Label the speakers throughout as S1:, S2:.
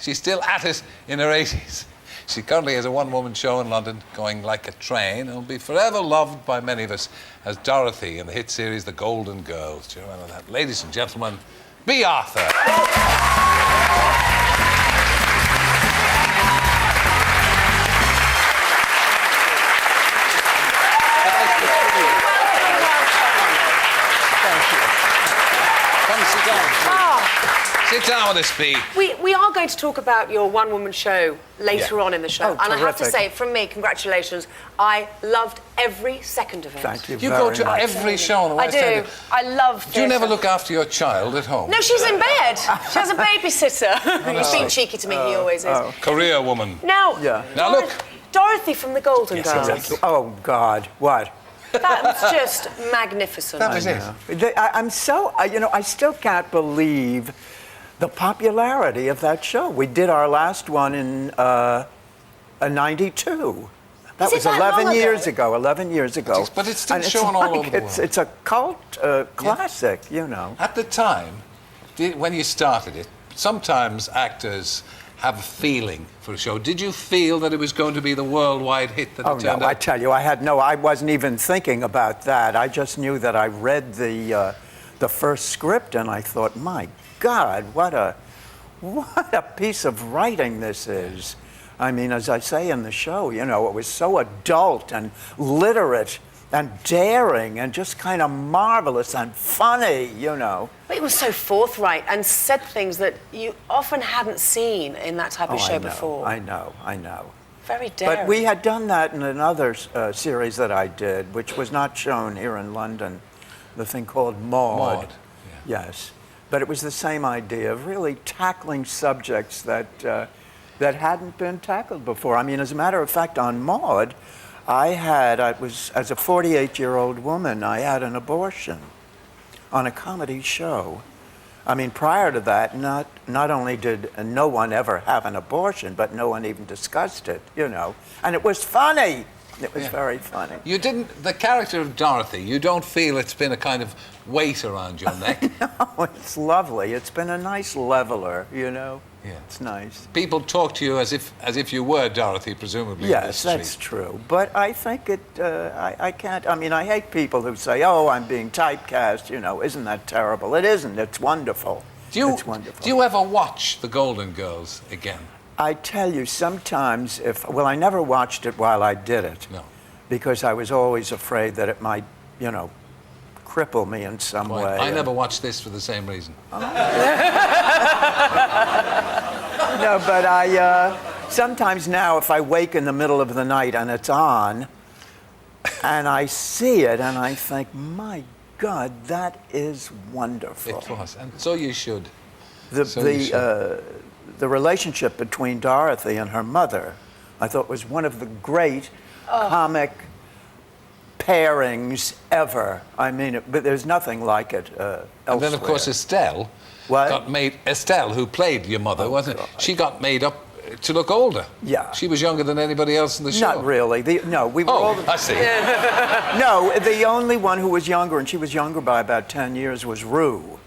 S1: She's still at it in her 80s. She currently has a one-woman show in London going like a train and will be forever loved by many of us as Dorothy in the hit series The Golden Girls. Do you remember that? Ladies and gentlemen, Bea Arthur. Sit down with us, Bea.
S2: We are going to talk about your one-woman show later on in the show.
S3: Oh,
S2: and I have to
S3: terrific.
S2: say, from me, congratulations. I loved every second of it.
S3: Thank you
S1: You
S3: very
S1: go to
S3: much.
S1: every show on the
S2: I
S1: West End.
S2: do. I love
S1: Do you never
S2: theatre.
S1: look after your child at home?
S2: No, she's in bed. She has a babysitter. He's being cheeky to me, he always is.
S1: Career woman.
S2: Now,
S3: Yeah.
S1: Now look.
S2: Dorothy from The Golden
S1: Yes,
S2: Girls.
S1: exactly.
S3: Oh, God, what?
S2: That was just magnificent.
S1: That was it.
S3: I'm so, I still can't believe the popularity of that show. We did our last one in '92. That
S2: Is it
S3: was
S2: that
S3: 11
S2: long
S3: years
S2: ago?
S3: ago. 11 years ago.
S1: But it's still
S3: And
S1: shown all over the
S3: it's,
S1: world.
S3: It's a cult classic, you know.
S1: At the time, when you started it, sometimes actors have a feeling for a show. Did you feel that it was going to be the worldwide hit that
S3: Oh,
S1: it turned
S3: no, I
S1: out?
S3: tell you, I wasn't even thinking about that. I just knew that I read the first script and I thought, my God, what a piece of writing this is. I mean, as I say in the show, you know, it was so adult and literate and daring and just kind of marvelous and funny, you know.
S2: But it was so forthright and said things that you often hadn't seen in that type of show before.
S3: I know.
S2: Very daring.
S3: But we had done that in another series that I did, which was not shown here in London, the thing called Maud.
S1: Maud,
S3: Yes. But it was the same idea of really tackling subjects that hadn't been tackled before. I mean, as a matter of fact, on Maud, as a 48-year-old woman, I had an abortion on a comedy show. I mean, prior to that, not only did no one ever have an abortion, but no one even discussed it, you know. And it was funny. It was very funny.
S1: You didn't, the character of Dorothy, you don't feel it's been a kind of weight around your neck?
S3: No, it's lovely. It's been a nice leveler, you know.
S1: Yeah.
S3: It's nice.
S1: People talk to you as if you were Dorothy, presumably. in the
S3: Yes,
S1: street.
S3: that's true. But I think I can't, I mean, I hate people who say, oh, I'm being typecast, you know, isn't that terrible? It isn't. It's wonderful. It's wonderful.
S1: Do you ever watch The Golden Girls again?
S3: I tell you, sometimes I never watched it while I did it.
S1: No.
S3: Because I was always afraid that it might, you know, cripple me in some way.
S1: I never watched this for the same reason.
S3: No, but I sometimes now, if I wake in the middle of the night and it's on, and I see it, and I think, my God, that is wonderful.
S1: It was, and so you should.
S3: The relationship between Dorothy and her mother, I thought, was one of the great comic pairings ever. I mean, but there's nothing like it elsewhere.
S1: And then, of course, Estelle Estelle, who played your mother, wasn't it? She got made up to look older.
S3: Yeah.
S1: She was younger than anybody else in the show.
S3: Not really. We were all...
S1: I see.
S3: No, the only one who was younger, and she was younger by about 10 years, was Rue.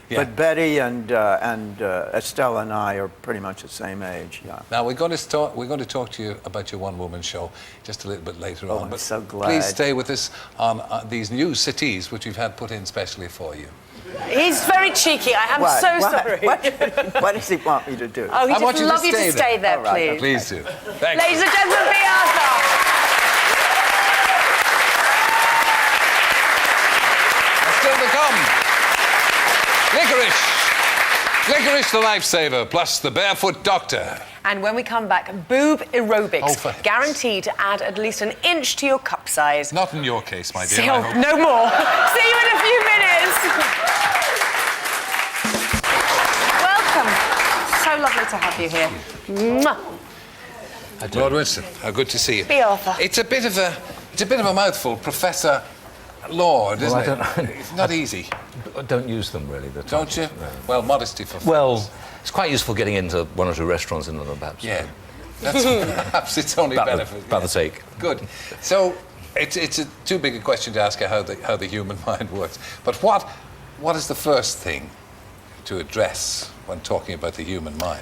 S1: Yeah.
S3: But Betty and Estelle and I are pretty much the same age. Yeah.
S1: Now we're going to talk to you about your one-woman show just a little bit later on.
S3: I'm so glad.
S1: Please stay with us on these new cities which we've had put in specially for you.
S2: He's very cheeky. I am so sorry.
S3: What does he want me to do?
S2: Oh,
S1: I want
S2: he'd
S1: you
S2: love
S1: to
S2: you to stay there,
S3: All right.
S2: please.
S1: Please do. Thanks.
S2: Ladies and gentlemen, Bea Arthur.
S1: Still to come. Licorice the Lifesaver, plus the Barefoot Doctor.
S2: And when we come back, Boob aerobics,
S1: Oh, for heaven's
S2: guaranteed to add at least an inch to your cup size.
S1: Not in your case, my dear.
S2: See,
S1: I hope.
S2: no more. See you in a few minutes. Welcome. So lovely to have you here. Mwah.
S1: Lord Winston, how good to see you.
S2: Bea Arthur.
S1: It's a bit of a mouthful, Professor Lord, isn't it? It's not easy.
S4: I don't use them really.
S1: Don't you?
S4: No.
S1: Well, modesty for fools.
S4: Well, it's quite useful getting into one or two restaurants in London, perhaps.
S1: Yeah. That's perhaps its only benefit.
S4: About the sake.
S1: Good. So it's too big a question to ask you how the human mind works. But what is the first thing to address when talking about the human mind?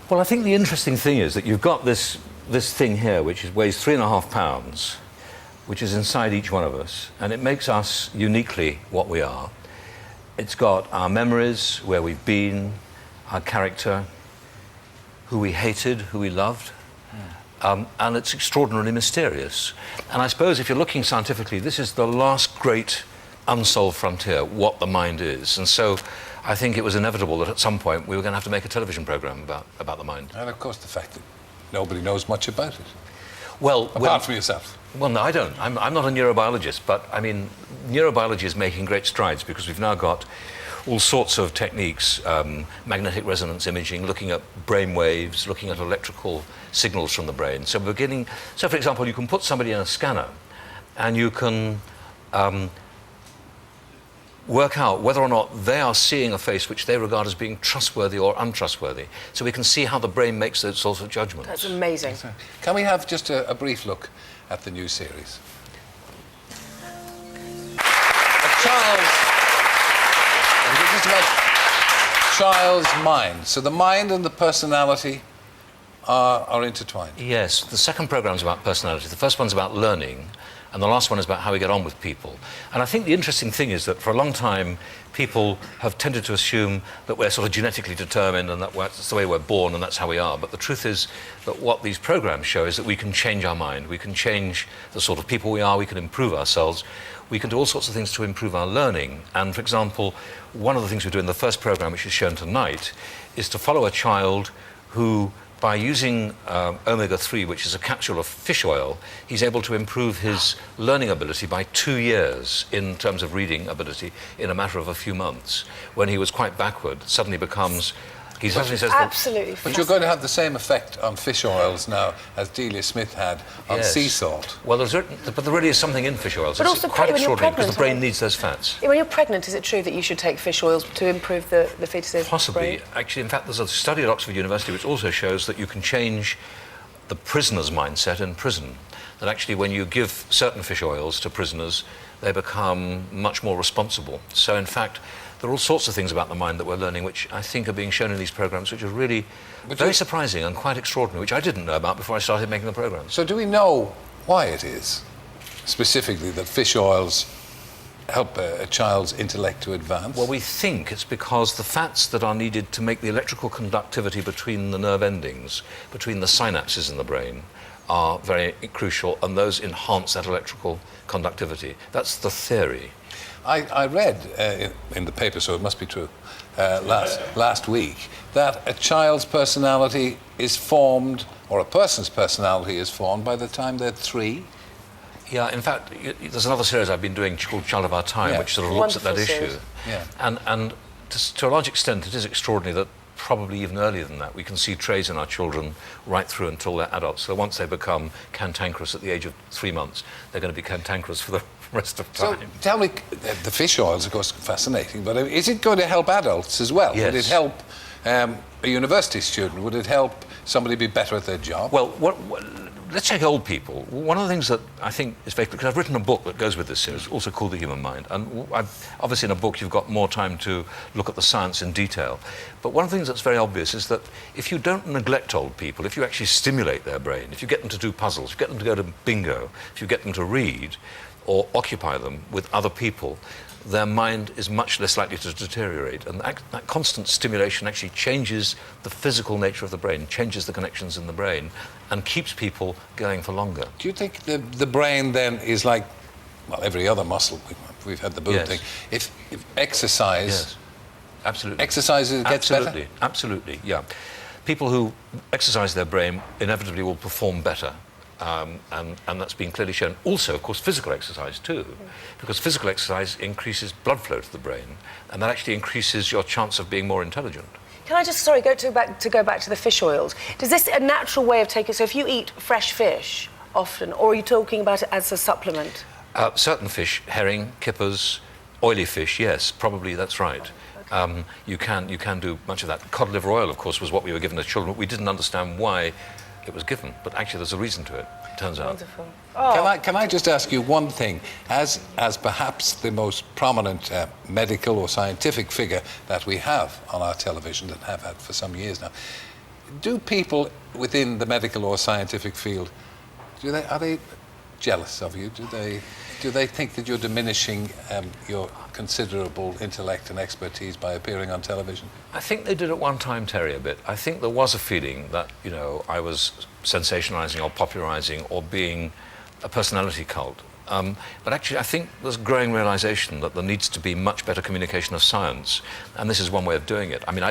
S4: Well, I think the interesting thing is that you've got this thing here, which weighs 3.5 pounds, which is inside each one of us, and it makes us uniquely what we are. It's got our memories, where we've been, our character, who we hated, who we loved, and it's extraordinarily mysterious. And I suppose if you're looking scientifically, this is the last great unsolved frontier, what the mind is. And so I think it was inevitable that at some point we were going to have to make a television program about the mind.
S1: And of course the fact that nobody knows much about it.
S4: Well,
S1: apart from yourself.
S4: Well, no, I don't. I'm not a neurobiologist, but I mean, neurobiology is making great strides because we've now got all sorts of techniques, magnetic resonance imaging, looking at brain waves, looking at electrical signals from the brain. So for example, you can put somebody in a scanner and you can work out whether or not they are seeing a face which they regard as being trustworthy or untrustworthy. So we can see how the brain makes those sorts of judgments.
S2: That's amazing.
S1: Can we have just a brief look at the new series? Just about child's mind. So the mind and the personality are intertwined.
S4: Yes, the second program's about personality. The first one's about learning, and the last one is about how we get on with people. And I think the interesting thing is that for a long time, people have tended to assume that we're sort of genetically determined and that's the way we're born and that's how we are. But the truth is that what these programs show is that we can change our mind. We can change the sort of people we are. We can improve ourselves. We can do all sorts of things to improve our learning. And for example, one of the things we do in the first program, which is shown tonight, is to follow a child who, by using omega-3, which is a capsule of fish oil, he's able to improve his learning ability by 2 years in terms of reading ability in a matter of a few months. When he was quite backward, suddenly becomes... He suddenly says
S2: absolutely.
S1: But you're going to have the same effect on fish oils now as Delia Smith had on sea salt.
S4: Well, but there really is something in fish oils.
S2: But
S4: it's
S2: also
S4: quite
S2: when you're
S4: extraordinary because
S2: pregnant,
S4: the brain needs those fats.
S2: When you're pregnant, is it true that you should take fish oils to improve the fetus's
S4: Possibly.
S2: brain?
S4: Actually, in fact, there's a study at Oxford University which also shows that you can change the prisoner's mindset in prison. That actually when you give certain fish oils to prisoners, they become much more responsible. So in fact, there are all sorts of things about the mind that we're learning which I think are being shown in these programs which are really very surprising and quite extraordinary, which I didn't know about before I started making the programs.
S1: So do we know why it is, specifically, that fish oils help a child's intellect to advance?
S4: Well, we think it's because the fats that are needed to make the electrical conductivity between the nerve endings, between the synapses in the brain, are very crucial, and those enhance that electrical conductivity. That's the theory.
S1: I read in the paper, so it must be true, last week, that a child's personality is formed, or a person's personality is formed by the time they're 3.
S4: Yeah, in fact, there's another series I've been doing called Child of Our Time, which sort of looks at that issue.
S1: Yeah.
S4: And to a large extent, it is extraordinary that probably even earlier than that, we can see traits in our children right through until they're adults. So once they become cantankerous at the age of 3 months, they're going to be cantankerous for the rest of time.
S1: So tell me, the fish oils, of course, fascinating, but is it going to help adults as well?
S4: Yes.
S1: Would it help a university student? Would it help somebody be better at their job?
S4: Well, let's take old people. One of the things that I think is very... Because I've written a book that goes with this series, also called The Human Mind. And obviously in a book you've got more time to look at the science in detail. But one of the things that's very obvious is that if you don't neglect old people, if you actually stimulate their brain, if you get them to do puzzles, if you get them to go to bingo, if you get them to read or occupy them with other people, their mind is much less likely to deteriorate. And that constant stimulation actually changes the physical nature of the brain, changes the connections in the brain, and keeps people going for longer.
S1: Do you think the brain then is like, well, every other muscle? We've had the Boob thing. If exercise...
S4: Yes, absolutely.
S1: Exercise gets better?
S4: Absolutely, yeah. People who exercise their brain inevitably will perform better. And that's been clearly shown. Also, of course, physical exercise too, because physical exercise increases blood flow to the brain, and that actually increases your chance of being more intelligent.
S2: Can I just, go back to the fish oils? Does this a natural way of taking... So if you eat fresh fish often, or are you talking about it as a supplement?
S4: Certain fish, herring, kippers, oily fish, yes, probably that's right. You can do much of that. Cod liver oil, of course, was what we were given as children. We didn't understand why it was given, but actually there's a reason to it, turns out.
S2: Wonderful. Oh.
S1: Can I just ask you one thing? As perhaps the most prominent medical or scientific figure that we have on our television, and have had for some years now, do people within the medical or scientific field, are they jealous of you? Do they think that you're diminishing your considerable intellect and expertise by appearing on television?
S4: I think they did at one time, Terry, a bit. I think there was a feeling that, you know, I was sensationalizing or popularizing or being a personality cult. But actually, I think there's growing realization that there needs to be much better communication of science, and this is one way of doing it. I mean,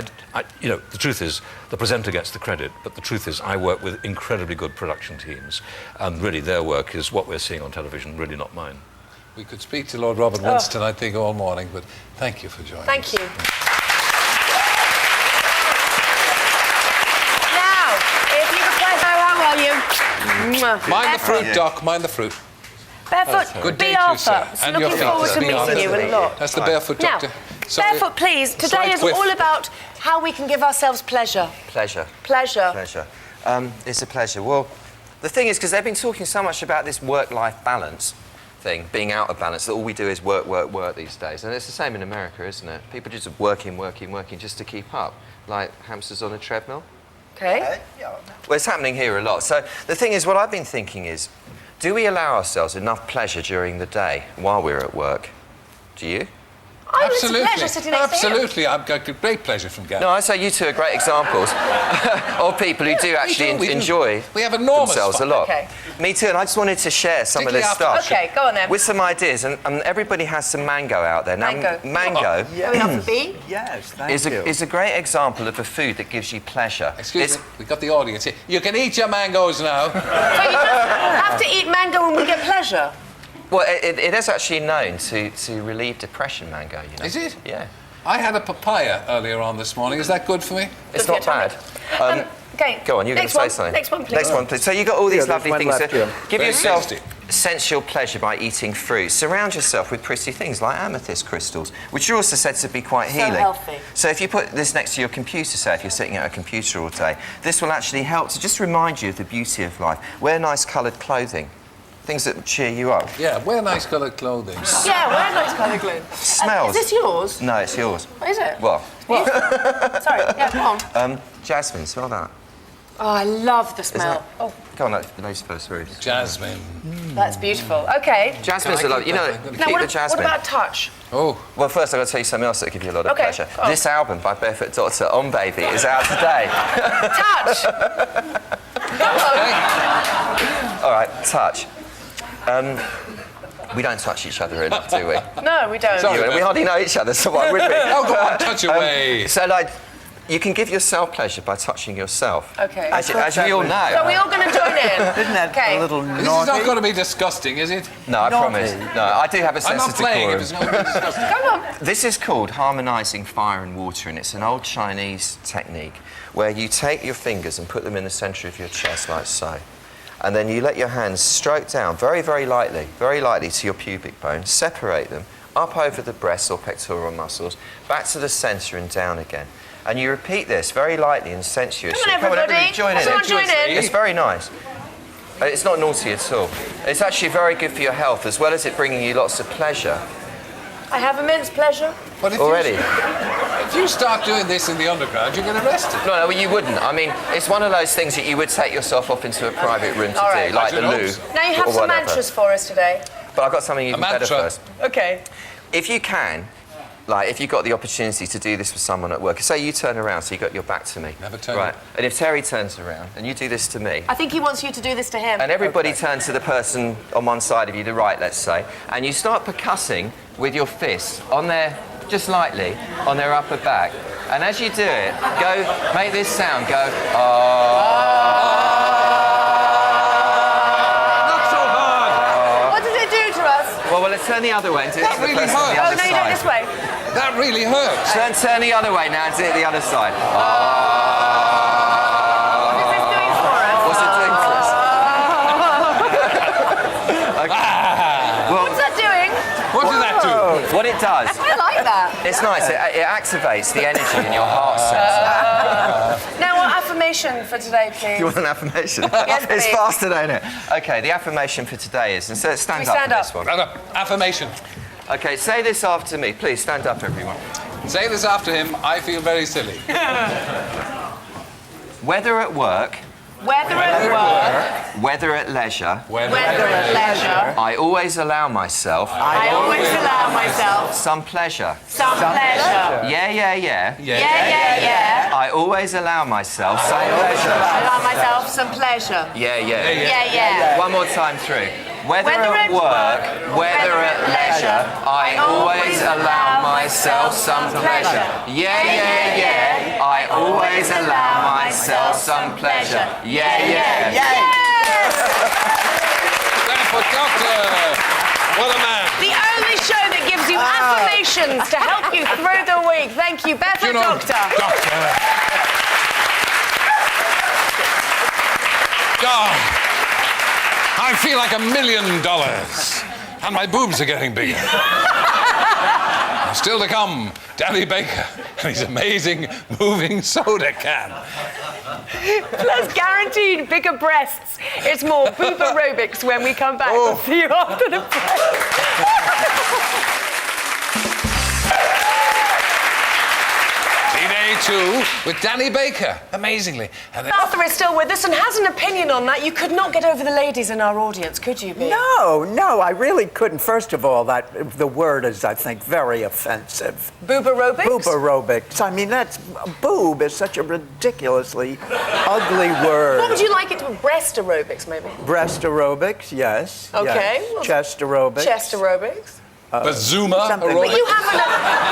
S4: you know, the truth is, the presenter gets the credit, but the truth is, I work with incredibly good production teams, and really their work is what we're seeing on television, really not mine.
S1: We could speak to Lord Robert Winston, I think, all morning, but thank you for joining us.
S2: Thank you. Now, if you could play how are you?
S1: Mind the fruit, Doc, mind the fruit.
S2: Barefoot,
S1: Good day
S2: Bea
S1: to you,
S2: Arthur.
S1: sir. And your
S2: Looking
S1: feet.
S2: forward to
S1: Bea Arthur.
S2: meeting you a lot.
S1: That's the barefoot
S2: Now,
S1: doctor. Sorry.
S2: barefoot, please. Today
S1: Slight
S2: is
S1: whiff.
S2: all about how we can give ourselves pleasure.
S5: Pleasure.
S2: Pleasure.
S5: Pleasure. It's a pleasure. Well, the thing is, because they've been talking so much about this work-life balance thing, being out of balance, that all we do is work, work, work these days. And it's the same in America, isn't it? People just working, working, working just to keep up, like hamsters on a treadmill.
S2: Okay.
S5: Well, it's happening here a lot. So the thing is, what I've been thinking is, do we allow ourselves enough pleasure during the day while we're at work? Do you?
S2: It's a pleasure sitting next to you.
S1: Absolutely. I've got great pleasure from Gabby.
S5: No, I say you two are great examples of people who do actually enjoy
S1: we have enormous
S5: themselves
S1: fun.
S5: a lot.
S2: Okay.
S5: Me too, and I just wanted to share some of this
S1: Particularly
S5: stuff.
S2: Okay, go on then.
S5: With some ideas, and everybody has some mango out there. Now, mango
S2: Going on for B?
S3: Yes, thank you.
S5: is a great example of a food that gives you pleasure.
S1: Excuse me, we've got the audience here. You can eat your mangoes now.
S2: So you don't have to eat mango when we get pleasure?
S5: Well, it is actually known to relieve depression, mango, you know.
S1: Is it?
S5: Yeah.
S1: I had a papaya earlier on this morning. Is that good for me?
S5: It's
S2: Good
S5: not
S2: for your
S5: bad.
S2: Okay.
S5: Go on, you're going
S2: Next
S5: to say
S2: one.
S5: something.
S2: Next one, please.
S5: Next one, please. So you've got all these
S3: there's
S5: lovely
S3: one
S5: things.
S3: left,
S5: So
S3: yeah.
S5: give
S1: Very
S5: yourself
S1: tasty.
S5: sensual pleasure by eating fruit. Surround yourself with pretty things like amethyst crystals, which are also said to be quite healing.
S2: healthy.
S5: So if you put this next to your computer, say, if you're sitting at a computer all day, this will actually help to just remind you of the beauty of life. Wear nice coloured clothing. Things that cheer you up.
S1: Yeah, wear nice coloured clothing.
S2: Yeah, wear nice colour glue.
S5: Smells.
S2: Is this yours?
S5: No, it's yours.
S2: What is it?
S5: Well,
S2: Sorry, yeah, come on.
S5: jasmine, smell that.
S2: Oh, I love the smell.
S5: that-
S2: Oh,
S5: Go on, ladies first, Ruth.
S1: Jasmine.
S2: that's beautiful. Okay.
S5: Jasmine's
S1: Can I
S5: a lot.
S1: keep
S5: You know,
S1: that? I'm gonna
S2: Now,
S5: keep the
S2: what
S5: jasmine.
S2: about touch?
S1: Oh,
S5: Well, first I've got to tell you something else that'll give you a lot of
S2: Okay,
S5: pleasure.
S2: go on.
S5: This album by Barefoot Doctor, On Baby, is out today.
S2: Touch!
S5: All right, touch. We don't touch each other enough, do we?
S2: No, we don't.
S1: Sorry.
S5: We hardly know each other, so why would we?
S1: oh, go on, touch away.
S5: So, like, you can give yourself pleasure by touching yourself.
S2: Okay.
S5: As we all
S2: So
S5: know.
S2: are we all going to join in?
S3: Isn't that
S2: Okay.
S3: a little
S1: This is
S3: naughty?
S1: not going to be disgusting, is it?
S5: No, I
S3: Naughty.
S5: promise. No, I do have a
S1: I'm
S5: sense
S1: not
S5: of
S1: playing if
S5: decorum.
S1: it's going to be disgusting.
S2: Come on.
S5: This is called harmonising fire and water, and it's an old Chinese technique where you take your fingers and put them in the centre of your chest like so. And then you let your hands stroke down very, very lightly to your pubic bone, separate them, up over the breasts or pectoral muscles, back to the centre and down again. And you repeat this very lightly and sensuously.
S2: Come on, everybody.
S5: Join in.
S2: Someone join in.
S5: It's very nice. It's not naughty at all. It's actually very good for your health, as well as it bringing you lots of pleasure.
S2: I have immense pleasure.
S1: But if
S5: Already.
S1: if you start doing this in the underground, you get arrested.
S5: No, well, you wouldn't. I mean, it's one of those things that you would take yourself off into a private room to
S2: All
S5: do,
S2: right.
S5: like the loo.
S1: Imagine
S2: Now you have
S5: or
S2: some
S5: whatever.
S2: mantras for us today.
S5: But I've got something even better
S1: mantra.
S5: first.
S2: Okay.
S5: If you can, like, if you've got the opportunity to do this with someone at work, say you turn around, so you've got your back to me.
S1: Never turn
S5: Right.
S1: it.
S5: And if Terry turns around and you do this to me,
S2: I think he wants you to do this to him.
S5: and everybody turns to the person on one side of you, the right, let's say, and you start percussing with your fists on their, just lightly, on their upper back. And as you do it, go, make this sound, go,
S1: Not so hard.
S2: What does it do to us?
S5: well, let's turn the other way and do it
S1: That
S5: to the
S1: really
S5: person on the
S1: hurts.
S2: Oh,
S5: other
S2: no, you don't
S5: side.
S2: this way.
S1: That really hurts.
S5: Turn the other way now and do it the other side.
S2: What is this doing for us?
S5: What's it doing for us?
S2: What's that doing?
S1: What did that do?
S5: What it does,
S2: I like that.
S5: it's nice. It activates the energy in your heart center.
S2: Now, what affirmation for today, please?
S5: You want an affirmation?
S2: Yes,
S5: It's
S2: please.
S5: faster, don't it? Okay, the affirmation for today is, and so stand
S2: we
S5: up
S2: stand
S5: for
S2: up?
S5: this one.
S1: Stand up. Affirmation.
S5: Okay, say this after me. Please stand up, everyone.
S1: Say this after him. I feel very silly.
S5: Whether at work,
S6: Whether at work,
S5: whether at leisure,
S6: whether at leisure,
S5: I always allow myself
S6: I always allow myself
S5: some pleasure.
S6: some pleasure.
S5: Yeah. I always allow myself some pleasure.
S6: Allow myself some pleasure.
S5: Yeah. One more time through. Whether at work, whether at leisure, I always allow myself some pleasure. Yeah. I always allow myself some pleasure. Yeah.
S1: Barefoot Doctor! What a man!
S2: The only show that gives you affirmations to help you through the week. Thank you, Barefoot Doctor.
S1: God, I feel like $1 million, and my boobs are getting bigger. Still to come, Danny Baker and his amazing moving soda can.
S2: Plus guaranteed bigger breasts. It's more boob aerobics when we come back. We'll see you after the break.
S1: Day 2 with Danny Baker, amazingly. And then
S2: Arthur is still with us and has an opinion on that. You could not get over the ladies in our audience, could you, Bea?
S3: No, I really couldn't. First of all, the word is, I think, very offensive.
S2: Boob aerobics?
S3: Boob aerobics. I mean, boob is such a ridiculously ugly word.
S2: What would you like it to be? Breast aerobics, maybe?
S3: Breast aerobics, yes.
S2: Okay.
S3: Yes.
S2: Well,
S3: chest aerobics.
S2: Chest aerobics.
S1: but Zuma
S3: something-
S1: aerobics.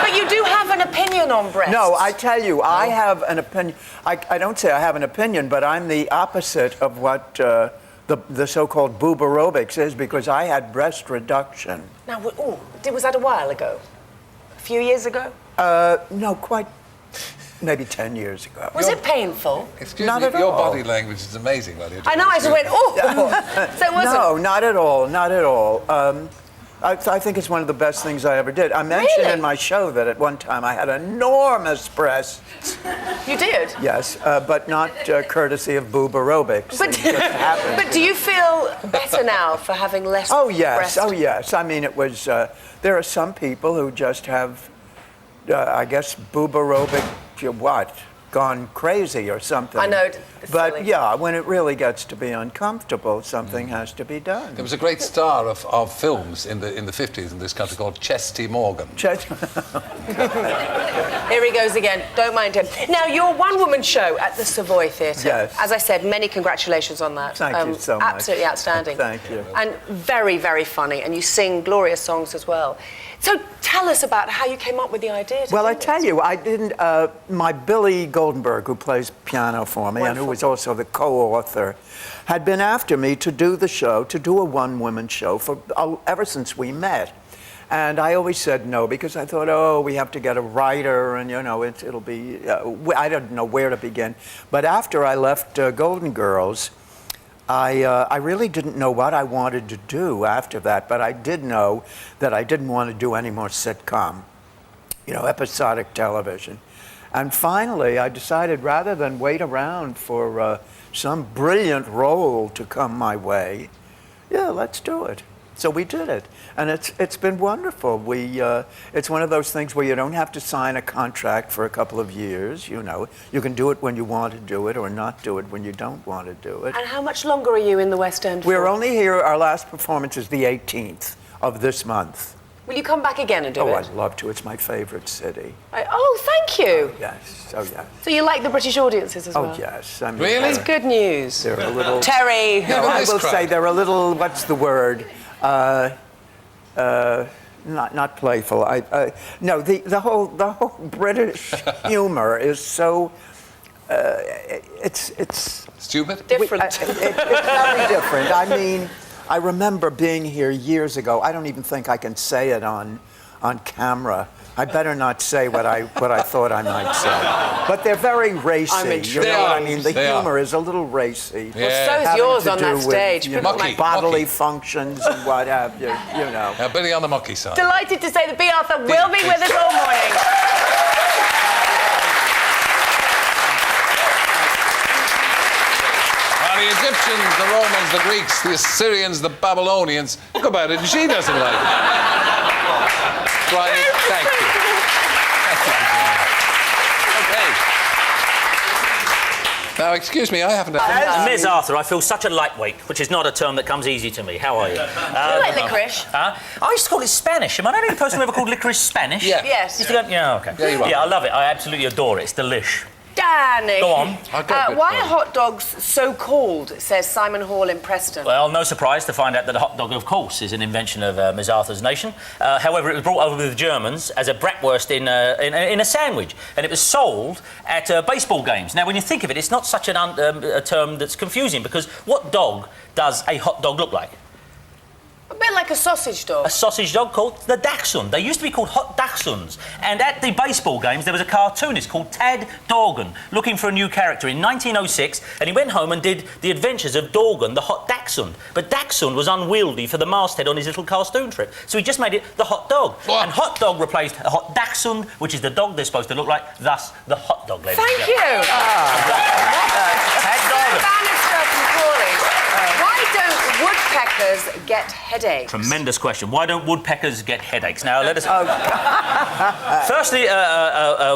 S2: But you do have an opinion on breasts.
S3: No, I tell you, I have an opinion. I don't say I have an opinion, but I'm the opposite of what the so-called boob aerobics is, because I had breast reduction.
S2: Now, was that a while ago? A few years ago?
S3: No, quite, maybe 10 years ago.
S2: Was it painful?
S1: Excuse
S3: Not
S1: me,
S3: at
S1: your
S3: all.
S1: body language is amazing while you're
S2: I
S1: doing
S2: know, I
S1: this.
S2: just went, oh! So it wasn't.
S3: No, not at all, not at all. I think it's one of the best things I ever did. I mentioned
S2: Really?
S3: in my show that at one time I had enormous breasts.
S2: You did?
S3: Yes, but not courtesy of boob aerobics.
S2: But,
S3: It just happened.
S2: but do you feel better now for having less
S3: Oh yes,
S2: breast?
S3: oh yes. I mean, it was. There are some people who just have, I guess, boob aerobic. Gone crazy or something.
S2: I know, it's
S3: But
S2: silly.
S3: yeah, when it really gets to be uncomfortable, something has to be done.
S1: There was a great star of films in the 50s in this country called Chesty Morgan.
S2: Here he goes again. Don't mind him. Now, your one-woman show at the Savoy Theatre.
S3: Yes.
S2: As I said, many congratulations on that.
S3: Thank you so much.
S2: Absolutely outstanding.
S3: Thank you.
S2: And very, very funny. And you sing glorious songs as well. So tell us about how you came up with the idea to
S3: Well,
S2: do
S3: I
S2: this.
S3: tell you, I didn't. My Billy Goldenberg, who plays piano for me and who was also the co-author, had been after me to do the show, to do a one-woman show for ever since we met. And I always said no, because I thought, oh, we have to get a writer, and it'll be. I didn't know where to begin. But after I left Golden Girls, I really didn't know what I wanted to do after that, but I did know that I didn't want to do any more sitcom, episodic television. And finally, I decided, rather than wait around for some brilliant role to come my way, let's do it. So we did it, and it's been wonderful. It's one of those things where you don't have to sign a contract for a couple of years. You can do it when you want to do it, or not do it when you don't want to do it.
S2: And how much longer are you in the West End
S3: We're
S2: for?
S3: only here. Our last performance is the 18th of this month.
S2: Will you come back again and do
S3: Oh,
S2: it?
S3: I'd love to. It's my favorite city.
S2: Oh, thank you.
S3: Yes. Oh, yes.
S2: So you like the British audiences as well?
S3: Oh, yes. I mean,
S1: Really?
S2: That's good news.
S3: They're a little.
S2: Terry.
S1: Yeah,
S3: No,
S1: but
S3: I
S1: this
S3: will
S1: crowd.
S3: say they're a little. What's the word? Not playful. No, the whole British humor is so. It's
S1: Stupid?
S2: Different.
S3: it's very different. I mean, I remember being here years ago. I don't even think I can say it on camera. I better not say what I thought I might say. But they're very racy.
S2: I'm
S3: You
S2: intrigued.
S3: know what I mean? The
S1: They are.
S3: humor is a little racy.
S1: Yeah.
S2: Well, so's
S3: Having
S2: yours
S3: to
S2: on
S3: do
S2: that
S3: with,
S2: stage.
S1: Mucky.
S3: bodily
S1: Mucky.
S3: functions and what have you.
S1: Now, Billy on the mucky side.
S2: Delighted to say that Bea Arthur will be with us all morning.
S1: The Egyptians, the Romans, the Greeks, the Assyrians, the Babylonians. Look about it, and she doesn't like it. Right, thank you. Thank you. Okay. Now, excuse me, I haven't...
S7: Ms. Arthur, I feel such a lightweight, which is not a term that comes easy to me. How are you?
S6: Do you like licorice?
S7: I used to call it Spanish. Am I the only person who ever called licorice Spanish?
S1: Yeah.
S6: Yes.
S7: Used to go, yeah, okay.
S1: Yeah, you are.
S7: Yeah, I love it. I absolutely adore it. It's delish.
S6: Danny.
S7: Go on.
S6: Why are hot dogs so called, says Simon Hall in Preston?
S7: Well, no surprise to find out that the hot dog, of course, is an invention of Ms. Arthur's nation. However, it was brought over with the Germans as a bratwurst in a sandwich, and it was sold at baseball games. Now, when you think of it, it's not such a term that's confusing, because what dog does a hot dog look like?
S6: A bit like a sausage dog.
S7: A sausage dog called the Dachshund. They used to be called hot Dachshunds. And at the baseball games, there was a cartoonist called Tad Dorgan looking for a new character in 1906, and he went home and did the adventures of Dorgan, the hot Dachshund. But Dachshund was unwieldy for the masthead on his little cartoon strip, so he just made it the hot dog.
S1: What?
S7: And hot dog replaced a hot Dachshund, which is the dog they're supposed to look like, thus the hot dog, ladies and
S6: Thank
S7: gentlemen.
S6: you.
S7: Tad Dorgan.
S6: Bannister from Crawley. Why don't woodpeckers get headaches?
S7: Tremendous question. Why don't woodpeckers get headaches? Now, let us... Firstly,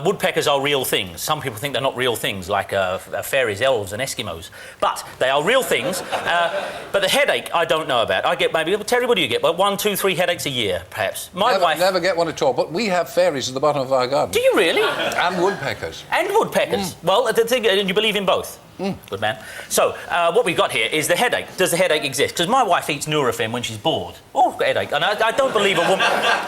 S7: woodpeckers are real things. Some people think they're not real things, like fairies, elves and Eskimos. But they are real things. But the headache, I don't know about. I get maybe... Terry, what do you get? Well, 1, 2, 3 headaches a year, perhaps. My wife...
S1: Never get one at all, but we have fairies at the bottom of our garden.
S7: Do you really?
S1: And woodpeckers.
S7: And woodpeckers. Well, the thing, and you believe in both. Good man. So, what we've got here is the headache. Does the headache exist? Because my wife eats Nurofen when she's bored. Oh, I've got a headache. And I don't believe a woman...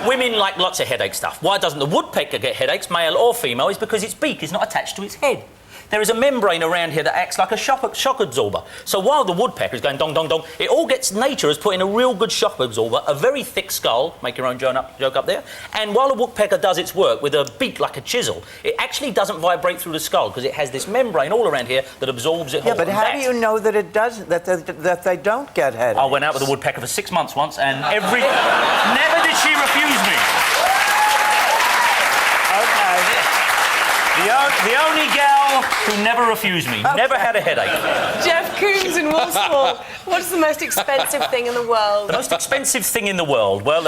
S7: Women like lots of headache stuff. Why doesn't the woodpecker get headaches, male or female, is because its beak is not attached to its head. There is a membrane around here that acts like a shock absorber. So while the woodpecker is going dong, dong, dong, it all gets... Nature has put in a real good shock absorber, a very thick skull, make your own joke up there, and while a woodpecker does its work with a beak like a chisel, it actually doesn't vibrate through the skull because it has this membrane all around here that absorbs it.
S3: Yeah, but how do you know that it doesn't, that they don't get headaches?
S7: I went out with a woodpecker for 6 months once, and never did she refuse me.
S3: Okay.
S7: The only gal who never refused me, never had a headache.
S6: Jeff Coombs in Walsall. What's the most expensive thing in the world?
S7: The most expensive thing in the world? Well,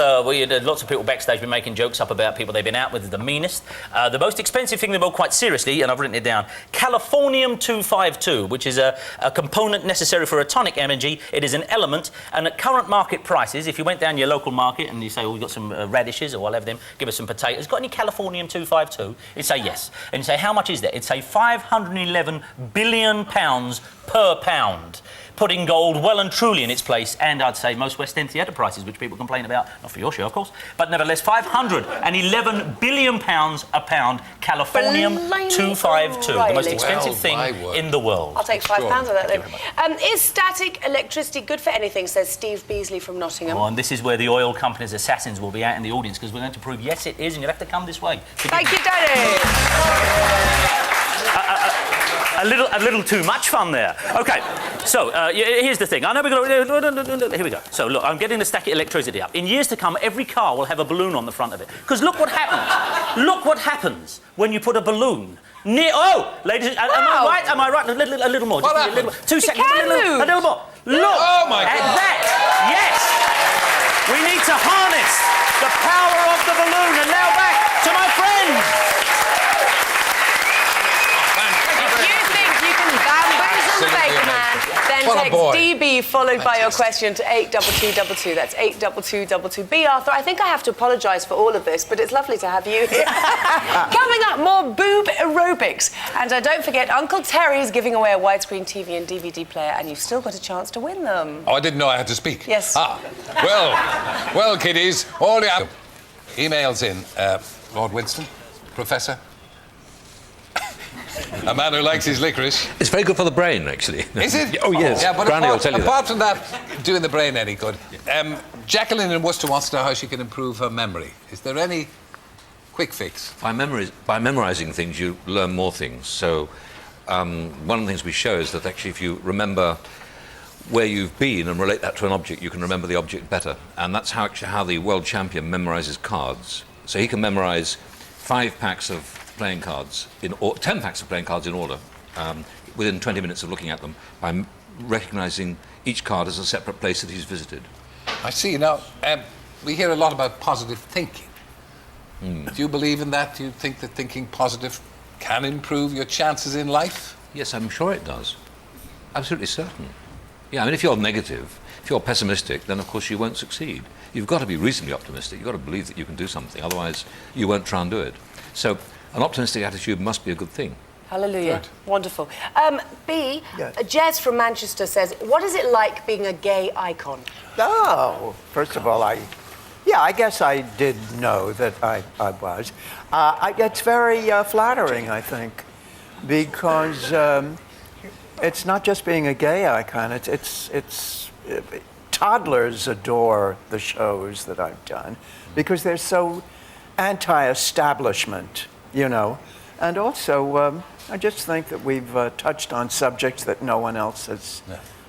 S7: lots of people backstage been making jokes up about people they've been out with, the meanest. The most expensive thing in the world, quite seriously, and I've written it down, Californium-252, which is a component necessary for atomic energy. It is an element, and at current market prices, if you went down your local market and you say, oh, we've got some radishes, or I'll have them, give us some potatoes, got any Californium-252? You'd say yes. And you say, how much is that? It'd say £511 billion per pound, putting gold well and truly in its place, and I'd say most West End theatre prices, which people complain about, not for your show, of course, but nevertheless, £511 billion a pound, Californium-252, the most expensive thing in the world.
S6: I'll take £5 of that then. Is static electricity good for anything, says Steve Beasley from Nottingham.
S7: Oh, and this is where the oil company's assassins will be out in the audience, because we're going to prove, yes, it is, and you'll have to come this way.
S6: Thank you, Danny.
S7: A little too much fun there. OK, so here's the thing. I know we're going to... Here we go. So, look, I'm getting the static electricity up. In years to come, every car will have a balloon on the front of it. Because look what happens. Look what happens when you put a balloon near... Oh! Ladies... Am I right? Am I right? A little more.
S1: What
S7: Just a little, 2 seconds.
S6: can move.
S7: A little more. Look
S1: Oh, my
S7: at
S1: God.
S7: that. Yes! We need to harness the power of the balloon. And now back to my friends.
S6: Bamboozle the Baker Man, then
S1: What a
S6: text
S1: boy.
S6: DB followed by your question to 82222. That's 82222. Bea Arthur, I think I have to apologise for all of this, but it's lovely to have you here. Coming up, more boob aerobics. And don't forget, Uncle Terry's giving away a widescreen TV and DVD player, and you've still got a chance to win them.
S1: Oh, I didn't know I had to speak.
S6: Yes.
S1: Well, kiddies, all the emails in. Lord Winston, Professor. A man who likes his licorice.
S4: It's very good for the brain, actually.
S1: Is it?
S4: Oh, yes.
S1: Yeah, but
S4: Granny will tell you
S1: apart from that, doing the brain any good. Jacqueline in Worcester wants to know how she can improve her memory. Is there any quick fix?
S4: By memorising things, you learn more things. So one of the things we show is that actually if you remember where you've been and relate that to an object, you can remember the object better. And that's how the world champion memorises cards. So he can memorise 5 packs of playing cards, 10 packs of playing cards in order, within 20 minutes of looking at them, by recognising each card as a separate place that he's visited.
S1: I see. Now, we hear a lot about positive thinking. Do you believe in that? Do you think that thinking positive can improve your chances in life?
S4: Yes, I'm sure it does. Absolutely certain. Yeah, I mean, if you're negative, if you're pessimistic, then of course you won't succeed. You've got to be reasonably optimistic. You've got to believe that you can do something, otherwise you won't try and do it. So an optimistic attitude must be a good thing.
S6: Hallelujah.
S1: Good.
S6: Wonderful. Bea,
S3: Yes.
S6: Jez from Manchester says, what is it like being a gay icon?
S3: Oh, first of all, I guess I did know that I was. It's very flattering, I think, because it's not just being a gay icon. It's toddlers adore the shows that I've done because they're so anti-establishment, you know, and also I just think that we've touched on subjects that no one else has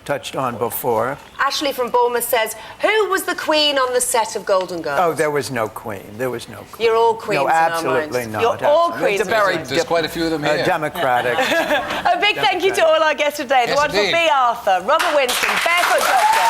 S3: touched on before.
S6: Ashley from Bournemouth says, who was the queen on the set of Golden Girls?
S3: Oh, there was no queen. There was no queen.
S6: You're all queens
S3: No,
S6: in our
S3: absolutely
S6: minds.
S3: not.
S6: You're all
S3: Absolutely.
S6: queens.
S3: It's a very
S1: There's quite a few of them here.
S3: democratic.
S6: A big thank you to all our guests today. The
S1: Yes,
S6: wonderful
S1: indeed.
S6: Bea Arthur, Robert Winston, Barefoot Doctor,